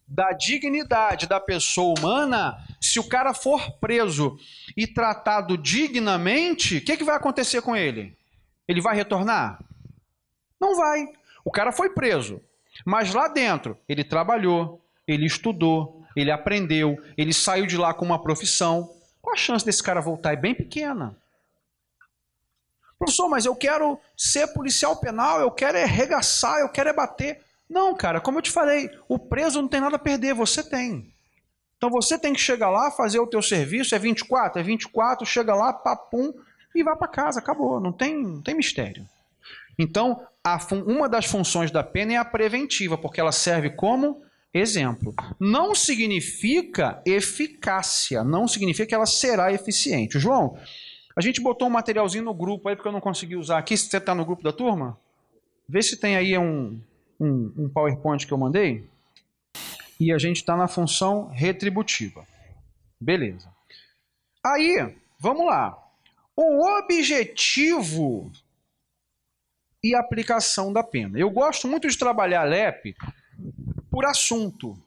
Da dignidade da pessoa humana, se o cara for preso e tratado dignamente, o que vai acontecer com ele? Ele vai retornar? Não vai. O cara foi preso, mas lá dentro ele trabalhou, ele estudou, ele aprendeu, ele saiu de lá com uma profissão. Qual a chance desse cara voltar? É bem pequena. Professor, mas eu quero ser policial penal, eu quero é arregaçar, eu quero é bater. Não, cara, como eu te falei, o preso não tem nada a perder, você tem. Então você tem que chegar lá, fazer o teu serviço, é 24, chega lá, papum, e vai para casa, acabou, não tem mistério. Então, uma das funções da pena é a preventiva, porque ela serve como exemplo. Não significa eficácia, não significa que ela será eficiente. João, a gente botou um materialzinho no grupo aí, porque eu não consegui usar aqui, você está no grupo da turma? Vê se tem aí um PowerPoint que eu mandei, e a gente está na função retributiva. Beleza. Aí, vamos lá. O objetivo e aplicação da pena. Eu gosto muito de trabalhar a LEP por assunto,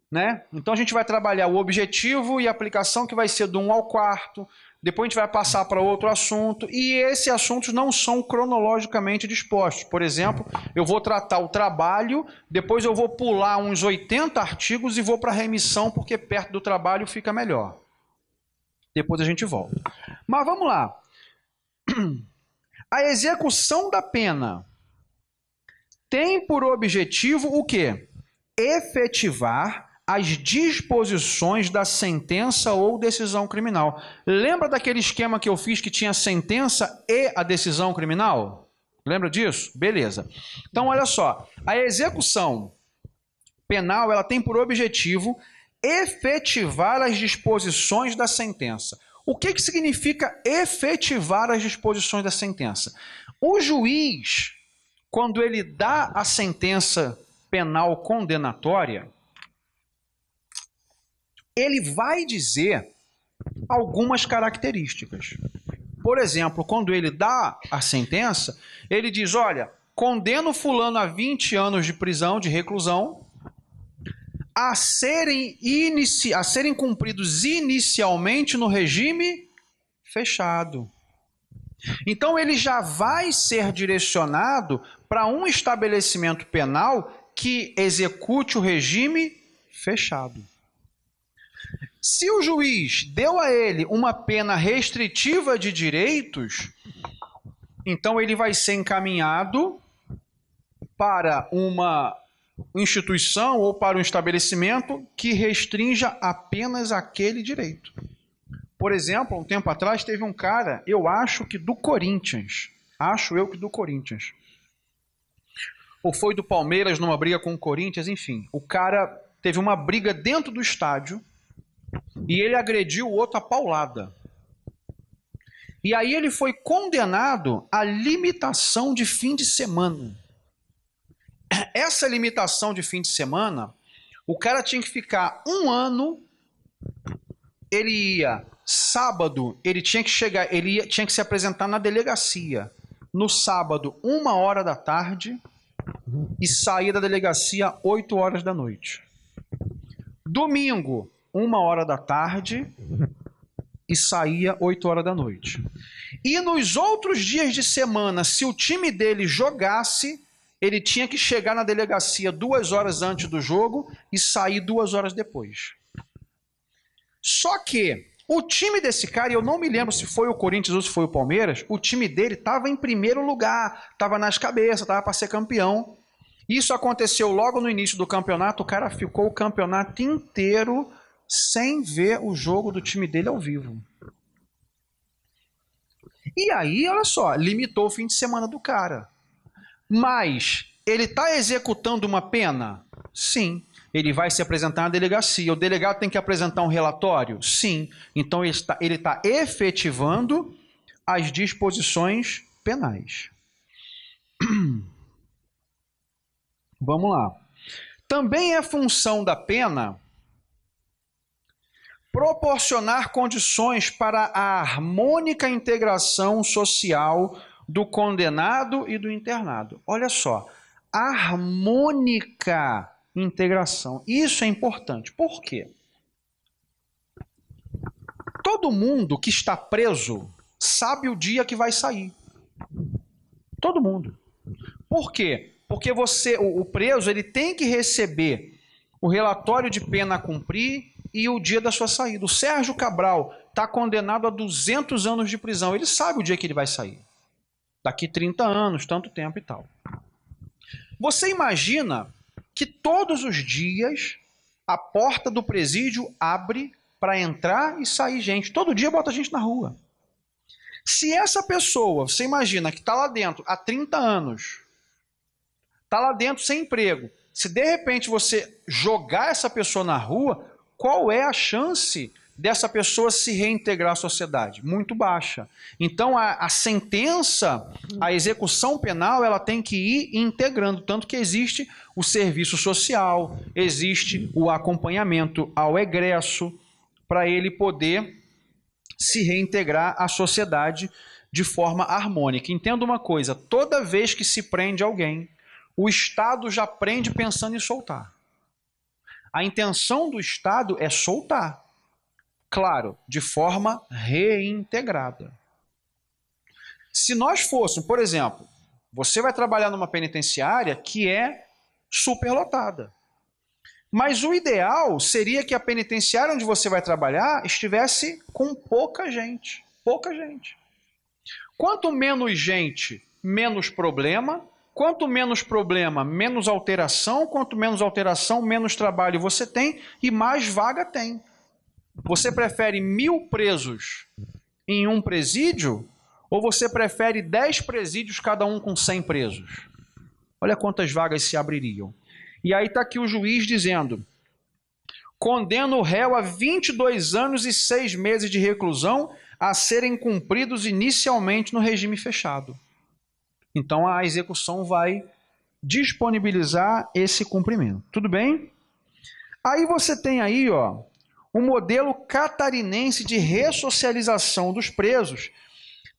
né? Então a gente vai trabalhar o objetivo e a aplicação, que vai ser do 1 ao 4, depois a gente vai passar para outro assunto, e esses assuntos não são cronologicamente dispostos. Por exemplo, eu vou tratar o trabalho, depois eu vou pular uns 80 artigos e vou para a remissão, porque perto do trabalho fica melhor. Depois a gente volta. Mas vamos lá. A execução da pena tem por objetivo o quê? Efetivar as disposições da sentença ou decisão criminal. Lembra daquele esquema que eu fiz que tinha a sentença e a decisão criminal? Lembra disso? Beleza. Então, olha só. A execução penal, ela tem por objetivo efetivar as disposições da sentença. O que significa efetivar as disposições da sentença? O juiz, quando ele dá a sentença penal condenatória, ele vai dizer algumas características. Por exemplo, quando ele dá a sentença, ele diz, olha, condeno fulano a 20 anos de prisão, de reclusão, a serem cumpridos inicialmente no regime fechado. Então ele já vai ser direcionado para um estabelecimento penal que execute o regime fechado. Se o juiz deu a ele uma pena restritiva de direitos, então ele vai ser encaminhado para uma instituição ou para um estabelecimento que restrinja apenas aquele direito. Por exemplo, um tempo atrás teve um cara, eu acho que do Corinthians, ou foi do Palmeiras numa briga com o Corinthians, enfim, o cara teve uma briga dentro do estádio e ele agrediu o outro a paulada. E aí ele foi condenado à limitação de fim de semana. Essa limitação de fim de semana, o cara tinha que ficar 1 ano, ele ia sábado, ele tinha que chegar, tinha que se apresentar na delegacia no sábado, 1h da tarde, e sair da delegacia 8 horas da noite. Domingo, 1h da tarde, e saía 8 horas da noite. E nos outros dias de semana, se o time dele jogasse, ele tinha que chegar na delegacia 2 horas antes do jogo e sair 2 horas depois. Só que o time desse cara, eu não me lembro se foi o Corinthians ou se foi o Palmeiras, o time dele estava em primeiro lugar, estava nas cabeças, estava para ser campeão. Isso aconteceu logo no início do campeonato, o cara ficou o campeonato inteiro sem ver o jogo do time dele ao vivo. E aí, olha só, limitou o fim de semana do cara. Mas ele está executando uma pena? Sim. Ele vai se apresentar na delegacia. O delegado tem que apresentar um relatório? Sim. Então ele está efetivando as disposições penais. Vamos lá. Também é função da pena proporcionar condições para a harmônica integração social do condenado e do internado. Olha só, harmônica integração. Isso é importante. Por quê? Todo mundo que está preso sabe o dia que vai sair. Todo mundo. Por quê? Porque o preso, ele tem que receber o relatório de pena a cumprir e o dia da sua saída. O Sérgio Cabral está condenado a 200 anos de prisão. Ele sabe o dia que ele vai sair. Daqui 30 anos, tanto tempo e tal. Você imagina que todos os dias a porta do presídio abre para entrar e sair gente. Todo dia bota gente na rua. Se essa pessoa, você imagina que está lá dentro há 30 anos, está lá dentro sem emprego, se de repente você jogar essa pessoa na rua, qual é a chance dessa pessoa se reintegrar à sociedade? Muito baixa. Então a sentença, a execução penal, ela tem que ir integrando, tanto que existe o serviço social, existe o acompanhamento ao egresso, para ele poder se reintegrar à sociedade de forma harmônica. Entenda uma coisa, toda vez que se prende alguém, o Estado já prende pensando em soltar. A intenção do Estado é soltar. Claro, de forma reintegrada. Se nós fôssemos, por exemplo, você vai trabalhar numa penitenciária que é superlotada. Mas o ideal seria que a penitenciária onde você vai trabalhar estivesse com pouca gente. Pouca gente. Quanto menos gente, menos problema. Quanto menos problema, menos alteração. Quanto menos alteração, menos trabalho você tem e mais vaga tem. Você prefere 1000 presos em um presídio ou você prefere 10 presídios, cada um com 100 presos? Olha quantas vagas se abririam. E aí está aqui o juiz dizendo: condena o réu a 22 anos e 6 meses de reclusão a serem cumpridos inicialmente no regime fechado. Então a execução vai disponibilizar esse cumprimento. Tudo bem? Aí você tem aí, ó, o modelo catarinense de ressocialização dos presos.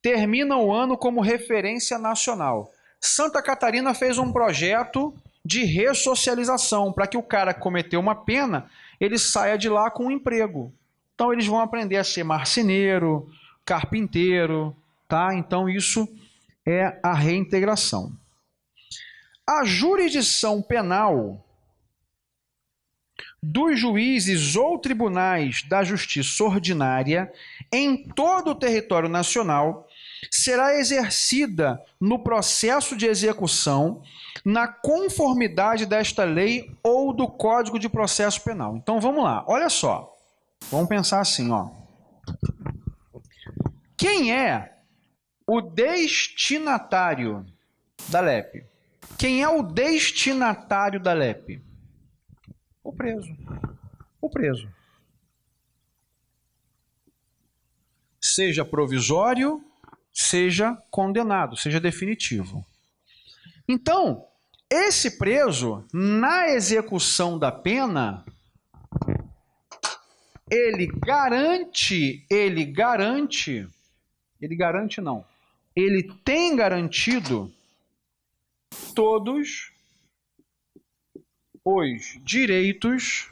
Termina o ano como referência nacional. Santa Catarina fez um projeto de ressocialização, para que o cara que cometeu uma pena, ele saia de lá com um emprego. Então eles vão aprender a ser marceneiro, carpinteiro, tá? Então isso é a reintegração. A jurisdição penal dos juízes ou tribunais da justiça ordinária em todo o território nacional será exercida no processo de execução na conformidade desta lei ou do Código de Processo Penal. Então vamos lá, olha só. Vamos pensar assim, ó. Quem é o destinatário da LEP? Quem é o destinatário da LEP? O preso. O preso. Seja provisório, seja condenado, seja definitivo. Então, esse preso, na execução da pena, ele tem garantido todos os direitos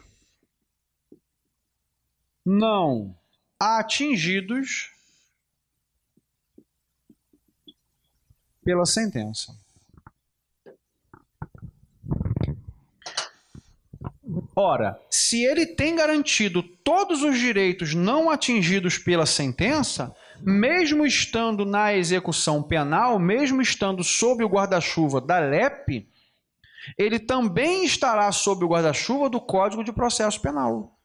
não atingidos pela sentença. Ora, se ele tem garantido todos os direitos não atingidos pela sentença, mesmo estando na execução penal, mesmo estando sob o guarda-chuva da LEP, ele também estará sob o guarda-chuva do Código de Processo Penal.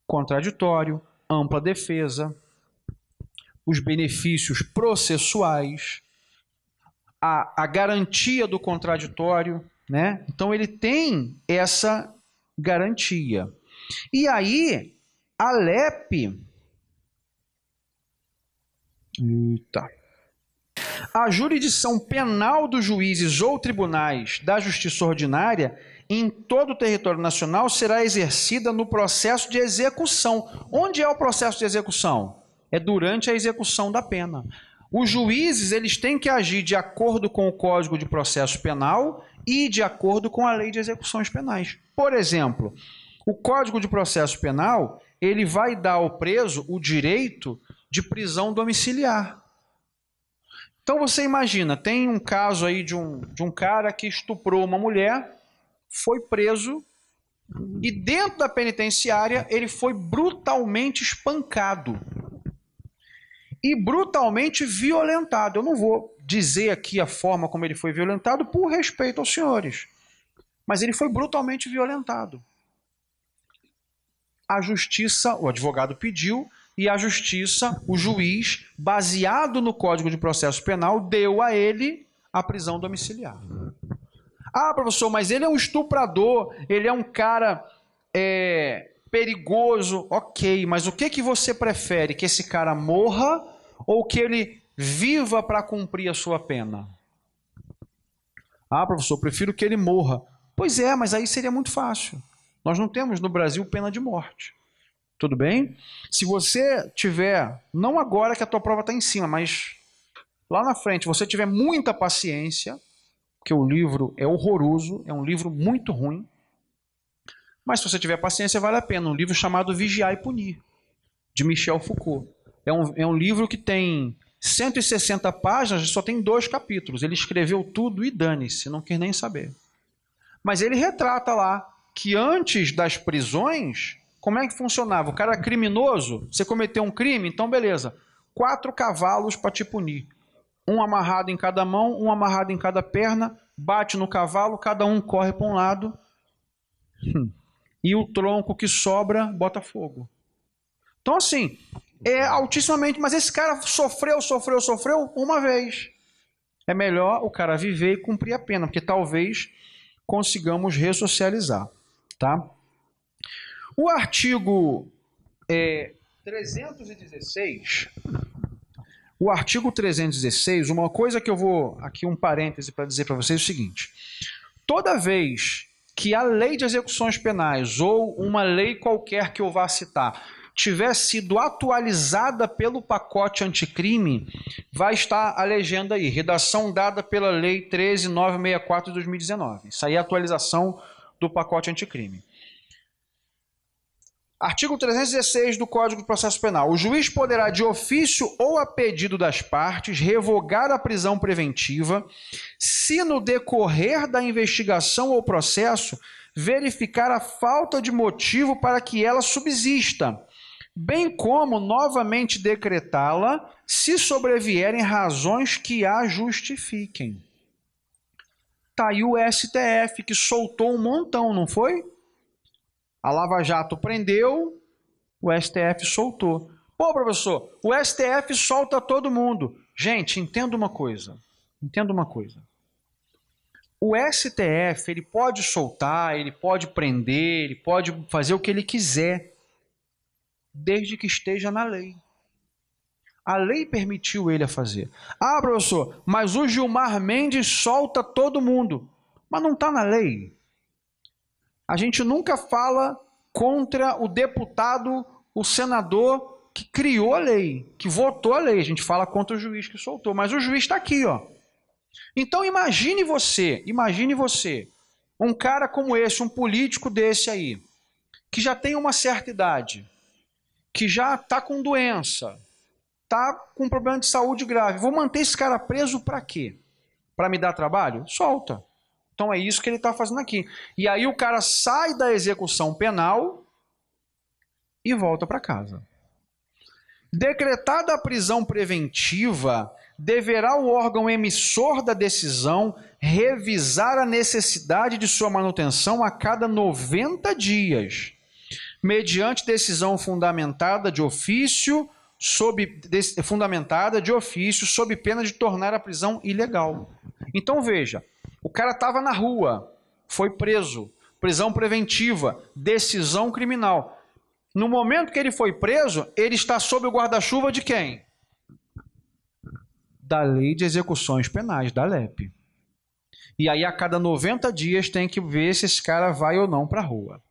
Contraditório, ampla defesa, os benefícios processuais, a garantia do contraditório, né? Então ele tem essa garantia. E aí, a LEP... A jurisdição penal dos juízes ou tribunais da justiça ordinária em todo o território nacional será exercida no processo de execução. Onde é o processo de execução? É durante a execução da pena. Os juízes, eles têm que agir de acordo com o Código de Processo Penal e de acordo com a Lei de Execuções Penais. Por exemplo, o Código de Processo Penal, ele vai dar ao preso o direito de prisão domiciliar. Então você imagina, tem um caso aí de um cara que estuprou uma mulher, foi preso e dentro da penitenciária ele foi brutalmente espancado e brutalmente violentado. Eu não vou dizer aqui a forma como ele foi violentado por respeito aos senhores, mas ele foi brutalmente violentado. A justiça, o advogado pediu e a justiça, o juiz, baseado no Código de Processo Penal, deu a ele a prisão domiciliar. Ah, professor, mas ele é um estuprador, ele é um cara perigoso. Ok, mas o que você prefere? Que esse cara morra ou que ele viva para cumprir a sua pena? Ah, professor, eu prefiro que ele morra. Pois é, mas aí seria muito fácil. Nós não temos no Brasil pena de morte. Tudo bem? Se você tiver, não agora que a tua prova está em cima, mas lá na frente, você tiver muita paciência, porque o livro é horroroso, é um livro muito ruim, mas se você tiver paciência, vale a pena. Um livro chamado Vigiar e Punir, de Michel Foucault. É um livro que tem 160 páginas, só tem 2 capítulos. Ele escreveu tudo e dane-se, não quis nem saber. Mas ele retrata lá que antes das prisões, como é que funcionava? O cara criminoso, você cometeu um crime, então beleza, 4 cavalos para te punir. Um amarrado em cada mão, um amarrado em cada perna, bate no cavalo, cada um corre para um lado. E o tronco que sobra, bota fogo. Então assim, é altissimamente, mas esse cara sofreu uma vez. É melhor o cara viver e cumprir a pena, porque talvez consigamos ressocializar. Tá? O artigo 316, uma coisa que eu vou, aqui um parêntese para dizer para vocês é o seguinte: toda vez que a lei de execuções penais ou uma lei qualquer que eu vá citar tiver sido atualizada pelo pacote anticrime, vai estar a legenda aí, redação dada pela lei 13.964 de 2019. Isso aí é a atualização do pacote anticrime. Artigo 316 do Código de Processo Penal. O juiz poderá, de ofício ou a pedido das partes, revogar a prisão preventiva se no decorrer da investigação ou processo verificar a falta de motivo para que ela subsista, bem como novamente decretá-la se sobrevierem razões que a justifiquem. Tá aí o STF que soltou um montão, não foi? A Lava Jato prendeu, o STF soltou. Pô, professor, o STF solta todo mundo. Gente, entenda uma coisa. O STF, ele pode soltar, ele pode prender, ele pode fazer o que ele quiser, desde que esteja na lei. A lei permitiu ele a fazer. Ah, professor, mas o Gilmar Mendes solta todo mundo. Mas não está na lei. A gente nunca fala contra o deputado, o senador que criou a lei, que votou a lei. A gente fala contra o juiz que soltou. Mas o juiz está aqui, ó. Então imagine você, um cara como esse, um político desse aí, que já tem uma certa idade, que já está com doença, está com problema de saúde grave. Vou manter esse cara preso para quê? Para me dar trabalho? Solta. Então é isso que ele está fazendo aqui. E aí o cara sai da execução penal e volta para casa. Decretada a prisão preventiva, deverá o órgão emissor da decisão revisar a necessidade de sua manutenção a cada 90 dias, mediante decisão fundamentada de ofício, sob pena de tornar a prisão ilegal. Então veja, o cara estava na rua, foi preso, prisão preventiva, decisão criminal. No momento que ele foi preso, ele está sob o guarda-chuva de quem? Da Lei de Execuções Penais, da LEP. E aí a cada 90 dias tem que ver se esse cara vai ou não para a rua.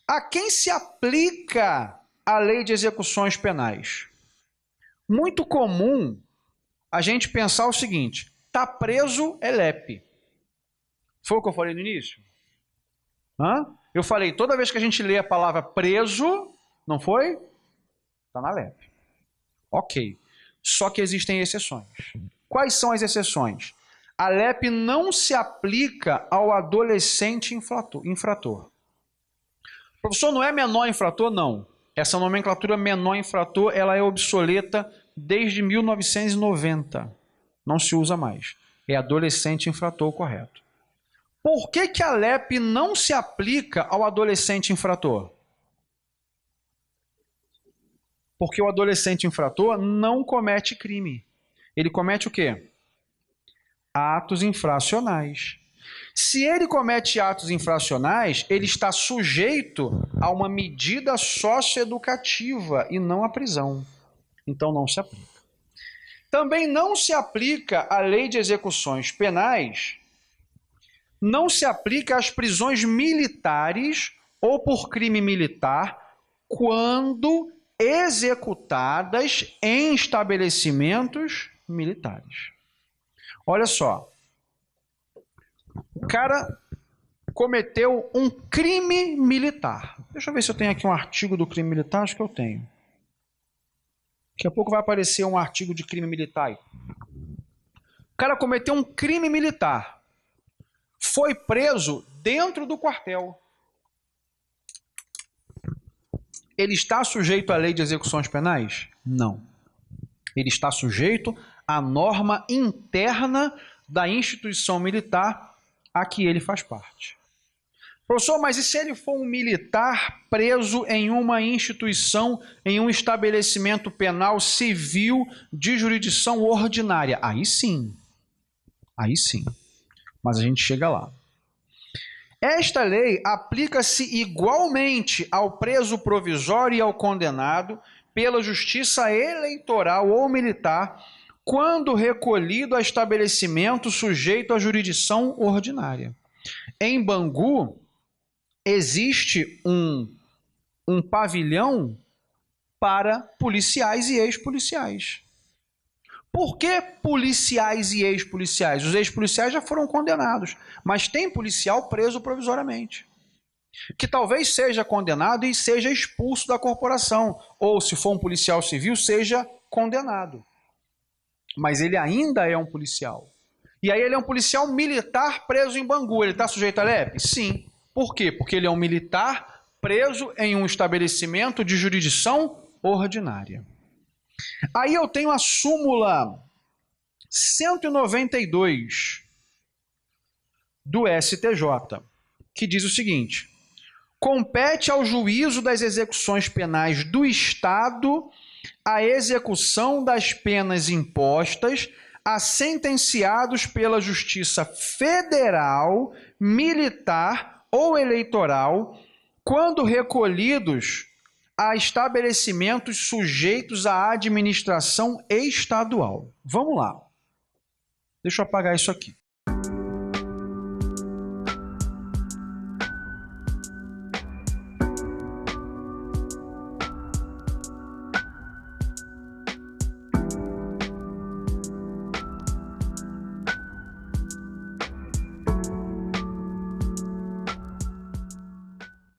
A quem se aplica a lei de execuções penais? Muito comum a gente pensar o seguinte: tá preso é LEP. Foi o que eu falei no início? Eu falei, toda vez que a gente lê a palavra preso, não foi? Tá na LEP. Ok. Só que existem exceções. Quais são as exceções? A LEP não se aplica ao adolescente infrator. Professor, não é menor infrator? Não. Essa nomenclatura menor infrator, ela é obsoleta desde 1990. Não se usa mais. É adolescente infrator correto. Por que a LEP não se aplica ao adolescente infrator? Porque o adolescente infrator não comete crime. Ele comete o quê? Atos infracionais. Se ele comete atos infracionais, ele está sujeito a uma medida socioeducativa e não à prisão. Então não se aplica. Também não se aplica a lei de execuções penais, não se aplica às prisões militares ou por crime militar quando executadas em estabelecimentos militares. Olha só, o cara cometeu um crime militar. Deixa eu ver se eu tenho aqui um artigo do crime militar, acho que eu tenho. Daqui a pouco vai aparecer um artigo de crime militar aí. O cara cometeu um crime militar. Foi preso dentro do quartel. Ele está sujeito à lei de execuções penais? Não. Ele está sujeito à norma interna da instituição militar a que ele faz parte. Professor, mas e se ele for um militar preso em uma instituição, em um estabelecimento penal civil de jurisdição ordinária? Aí sim. Aí sim. Mas a gente chega lá. Esta lei aplica-se igualmente ao preso provisório e ao condenado pela justiça eleitoral ou militar, quando recolhido a estabelecimento sujeito à jurisdição ordinária. Em Bangu, existe um pavilhão para policiais e ex-policiais. Por que policiais e ex-policiais? Os ex-policiais já foram condenados, mas tem policial preso provisoriamente, que talvez seja condenado e seja expulso da corporação, ou se for um policial civil, seja condenado. Mas ele ainda é um policial. E aí ele é um policial militar preso em Bangu. Ele está sujeito à LEP? Sim. Por quê? Porque ele é um militar preso em um estabelecimento de jurisdição ordinária. Aí eu tenho a súmula 192 do STJ, que diz o seguinte: compete ao juízo das execuções penais do Estado a execução das penas impostas a sentenciados pela Justiça Federal, Militar ou Eleitoral, quando recolhidos a estabelecimentos sujeitos à administração estadual. Vamos lá. Deixa eu apagar isso aqui.